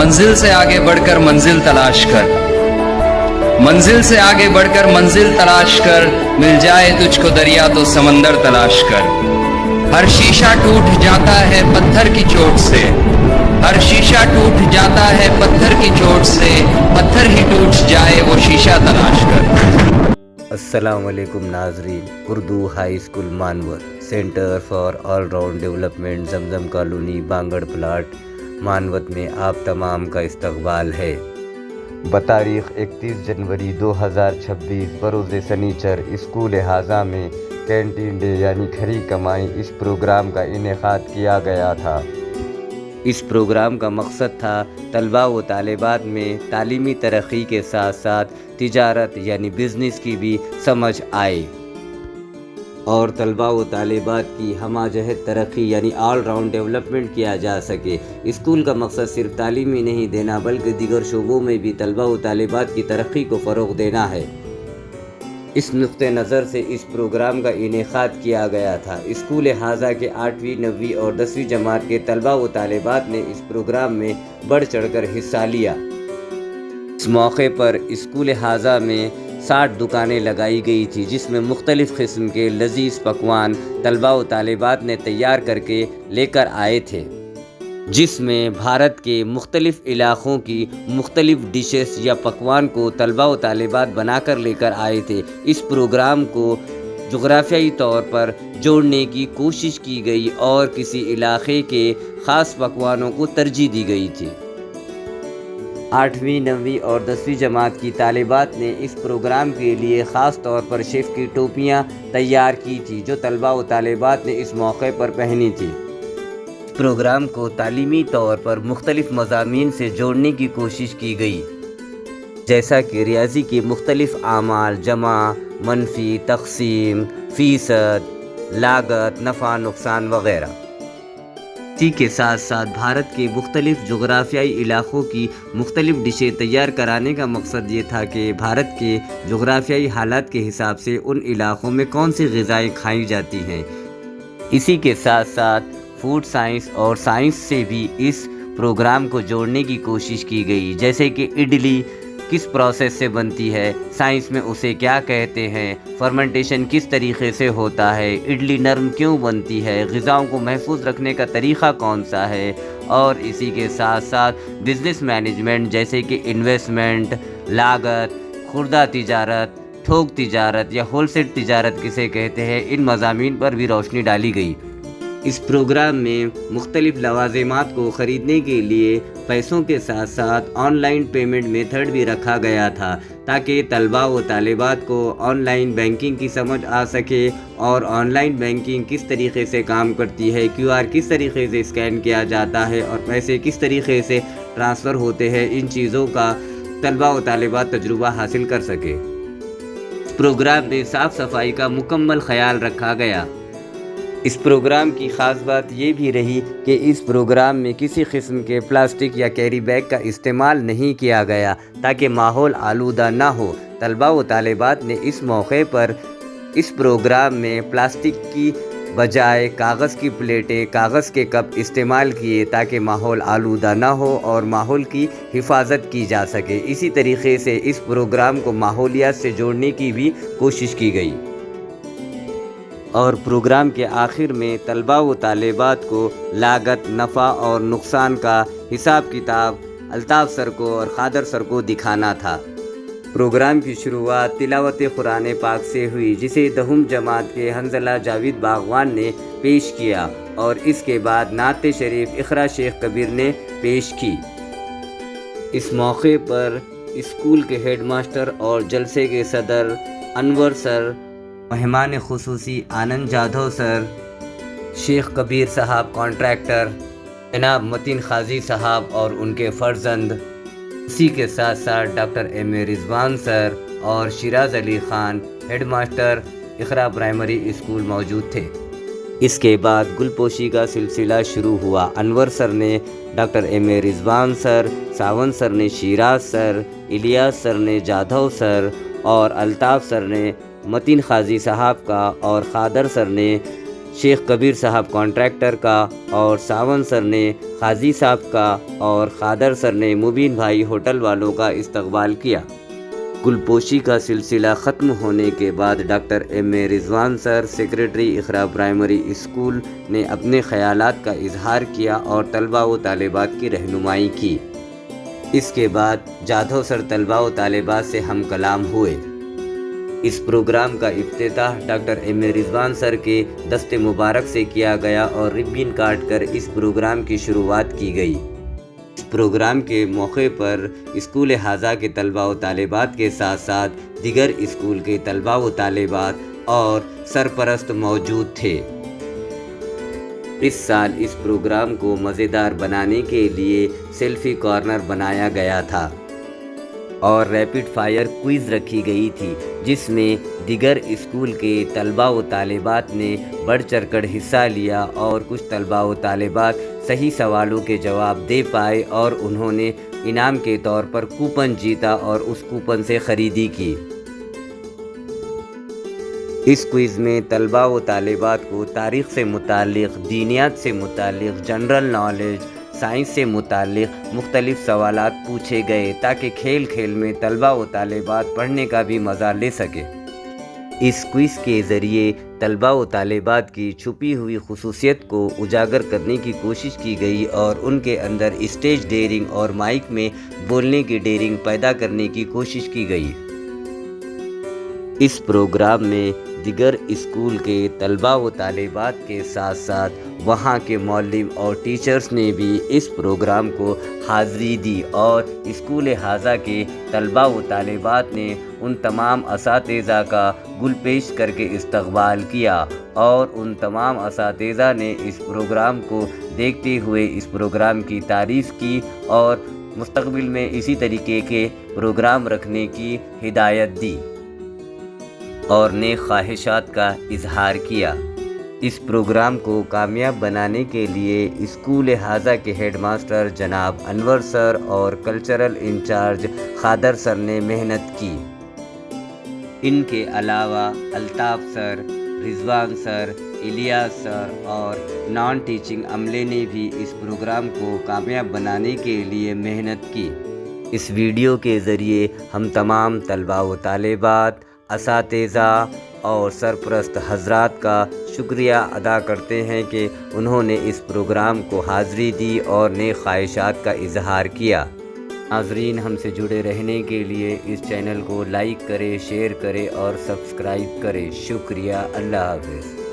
मंजिल से आगे बढ़कर मंजिल तलाश कर, मंजिल से आगे बढ़कर मंजिल तलाश कर, मिल जाए तुझको दरिया तो समंदर तलाश कर। हर शीशा टूट जाता है पत्थर की चोट से, हर शीशा टूट जाता है पत्थर की चोट से, पत्थर ही टूट जाए वो शीशा तलाश कर। अस्सलाम वालेकुम नाजरीन, Urdu high school Manwat, centre for all round development, Zamzam colony, Bangad plot, Manwat में आप तमाम का इस्तकबाल है। बतारीख 31 जनवरी 2026 बरोज़ सनीचर स्कूल हाजा में कैंटीन डे यानी खरी कमाई इस प्रोग्राम का इनेकाद किया गया था। इस प्रोग्राम का मकसद था तलबा व तालिबात में तालीमी तरक्की के साथ साथ तिजारत यानी बिज़नेस की भी समझ आए और तलबा व तालिबात की हमाजहत तरक्की यानी ऑल राउंड डेवलपमेंट किया जा सके। स्कूल का मकसद सिर्फ तालीम ही नहीं देना बल्कि दीगर शोबों में भी तलबा व तालिबात की तरक्की को फ़रोग़ देना है। इस नुक्ते नज़र से इस प्रोग्राम का इनेकाद किया गया था। स्कूल हाजा के 8वीं, 9वीं और 10वीं जमात के तलबा व तालिबात ने इस प्रोग्राम में बढ़ चढ़कर हिस्सा लिया। इस मौके पर स्कूल हाजा में 60 दुकानें लगाई गई थी जिसमें मुख्तलिफ़ किस्म के लजीज़ पकवान तलबा व तालिबात ने तैयार करके लेकर आए थे, जिसमें भारत के मुख्तलिफ़ इलाक़ों की मुख्तलिफ़ डिशेस या पकवान को तलबा व तालिबात बना कर लेकर आए थे। इस प्रोग्राम को जुग़राफ़ियाई तौर पर जोड़ने की कोशिश की गई और किसी इलाक़े के ख़ास पकवानों को तरजीह दी गई थी। 8वीं, 9वीं और 10वीं जमात की तालिबात ने इस प्रोग्राम के लिए ख़ास तौर पर शेफ़ की टोपियाँ तैयार की थी जो तलबा व तालिबात ने इस मौके पर पहनी थी। प्रोग्राम को तालीमी तौर पर मुख्तलिफ़ मज़ामीन से जोड़ने की कोशिश की गई, जैसा कि रियाजी के मुख्तलिफ़ आमाल, जमा, मनफी, तक़सीम, फ़ीसद, लागत, नफ़ा नुकसान वग़ैरह। इसी के साथ साथ भारत के मुख्तलिफ़ जुग़राफ़ियाई इलाक़ों की मुख्तलिफ़ डिशें तैयार कराने का मकसद ये था कि भारत के जुग़राफ़ियाई हालात के हिसाब से उन इलाक़ों में कौन सी ग़िज़ाएँ खाई जाती हैं। इसी के साथ साथ फूड साइंस और साइंस से भी इस प्रोग्राम को जोड़ने की कोशिश की गई, जैसे कि इडली किस प्रोसेस से बनती है, साइंस में उसे क्या कहते हैं, फर्मेंटेशन किस तरीक़े से होता है, इडली नरम क्यों बनती है, ग़िज़ाओं को महफूज रखने का तरीक़ा कौन सा है, और इसी के साथ साथ बिज़नेस मैनेजमेंट जैसे कि इन्वेस्टमेंट, लागत, खुर्दा तिजारत, थोक तिजारत या होलसेल तिजारत किसे कहते हैं, इन मज़ामीन पर भी रोशनी डाली गई। इस प्रोग्राम में मुख्तलिफ़ लवाज़िमात को ख़रीदने के लिए पैसों के साथ साथ ऑनलाइन पेमेंट मेथड भी रखा गया था ताकि तलबा व तालिबात को ऑनलाइन बैंकिंग की समझ आ सके और ऑनलाइन बैंकिंग किस तरीक़े से काम करती है, QR किस तरीक़े से स्कैन किया जाता है और पैसे किस तरीक़े से ट्रांसफ़र होते हैं, इन चीज़ों का तलबा व तालिबात तजुर्बा हासिल कर सके। इस प्रोग्राम में साफ़ सफाई का मुकम्मल ख़याल रखा गया। इस प्रोग्राम की ख़ास बात ये भी रही कि इस प्रोग्राम में किसी किस्म के प्लास्टिक या कैरी बैग का इस्तेमाल नहीं किया गया ताकि माहौल आलूदा ना हो। तलबा व तालिबात ने इस मौके पर इस प्रोग्राम में प्लास्टिक की बजाय कागज़ की प्लेटें, कागज़ के कप इस्तेमाल किए ताकि माहौल आलूदा ना हो और माहौल की हिफाजत की जा सके। इसी तरीक़े से इस प्रोग्राम को माहौलियात से जोड़ने की भी कोशिश की गई और प्रोग्राम के आखिर में तलबा व तालिबात को लागत, नफ़ा और नुकसान का हिसाब किताब अल्ताफ़ सर को और ख़ादर सर को दिखाना था। प्रोग्राम की शुरुआत तिलावत कुरान पाक से हुई जिसे 10वीं जमात के हंज़ला जावेद बागवान ने पेश किया और इसके बाद नात शरीफ इक़रा शेख कबीर ने पेश की। इस मौके पर स्कूल के हेडमास्टर और जलसे के सदर अनवर सर, मेहमान खुसूसी आनंद जाधव सर, शेख कबीर साहब कॉन्ट्रैक्टर, जनाब मतीन खाजी साहब और उनके फ़र्जंद, इसी के साथ साथ डॉक्टर M.A. रिजवान सर और Shiraz Ali Khan headmaster Iqra primary school मौजूद थे। इसके बाद गुलपोशी का सिलसिला शुरू हुआ। अनवर सर ने doctor M.A. Rizwan sir, Sawan sir ने शिराज सर, इलियास सर ने जाधव सर और अल्ताफ़ सर ने मतीन खाजी साहब का और ख़ादर सर ने शेख कबीर साहब कॉन्ट्रैक्टर का और सावन सर ने काजी साहब का और खादर सर ने मुबीन भाई होटल वालों का इस्तकबाल किया। गुलपोशी का सिलसिला ख़त्म होने के बाद doctor M.A. Rizwan sir secretary Iqra primary school ने अपने ख़यालात का इजहार किया और तलबा व तालिबात की रहनुमाई की। इसके बाद जाधव सर तलबा व तालिबात से हम कलाम हुए। इस प्रोग्राम का इफ्तिताह डॉक्टर M.A. रिजवान सर के दस्ते मुबारक से किया गया और रिब्बिन काट कर इस प्रोग्राम की शुरुआत की गई। इस प्रोग्राम के मौके पर स्कूल हाजा के तलबा व तालिबात के साथ साथ दिगर स्कूल के तलबा व तालिबात और सरपरस्त मौजूद थे। इस साल इस प्रोग्राम को मज़ेदार बनाने के लिए सेल्फी कॉर्नर बनाया गया था और रैपिड फायर क्विज़ रखी गई थी, जिसमें दिगर स्कूल के तलबा व तालिबात ने बढ़ चढ़ कर हिस्सा लिया और कुछ तलबा व तालिबात सही सवालों के जवाब दे पाए और उन्होंने इनाम के तौर पर कूपन जीता और उस कूपन से ख़रीदी की। इस क्विज़ में तलबा व तालिबात को तारीख़ से मुताल्लिक़, दीनियात से मुताल्लिक़, जनरल नॉलेज, साइंस से मुताल्लिक़ मुख्तलिफ़ सवालात पूछे गए ताकि खेल खेल में तलबा व तालिबात पढ़ने का भी मज़ा ले सके। इस क्विज़ के ज़रिए तलबा व तालिबात की छुपी हुई खुसूसियत को उजागर करने की कोशिश की गई और उनके अंदर स्टेज डेयरिंग और माइक में बोलने की डेयरिंग पैदा करने की कोशिश की गई। इस प्रोग्राम में दिगर स्कूल के तलबा व तालिबात के साथ साथ वहाँ के मौल्लिम और टीचर्स ने भी इस प्रोग्राम को हाज़री दी और स्कूल हाजा के तलबा व तालिबात ने उन तमाम असातिज़ा का गुलपेश करके इस्तकबाल किया और उन तमाम असातिज़ा ने इस प्रोग्राम को देखते हुए इस प्रोग्राम की तारीफ़ की और मुस्तक़बिल में इसी तरीके के प्रोग्राम रखने की हिदायत दी और नेक ख्वाहिशात का इजहार किया। इस प्रोग्राम को कामयाब बनाने के लिए स्कूल हाजा के हेडमास्टर जनाब अनवर सर और कल्चरल इंचार्ज खादर सर ने मेहनत की। इनके अलावा Altaf sir, Rizwan sir, Ilyas sir और नॉन टीचिंग अमले ने भी इस प्रोग्राम को कामयाब बनाने के लिए मेहनत की। इस वीडियो के ज़रिए हम तमाम तलबा व तालिबात, असातिज़ा और सरपरस्त हज़रात का शुक्रिया अदा करते हैं कि उन्होंने इस प्रोग्राम को हाज़री दी और नेक ख्वाहिशात का इजहार किया। नाज़रीन, हमसे जुड़े रहने के लिए इस चैनल को लाइक करें, शेयर करें और सब्सक्राइब करें। शुक्रिया। अल्लाह हाफ़िज़।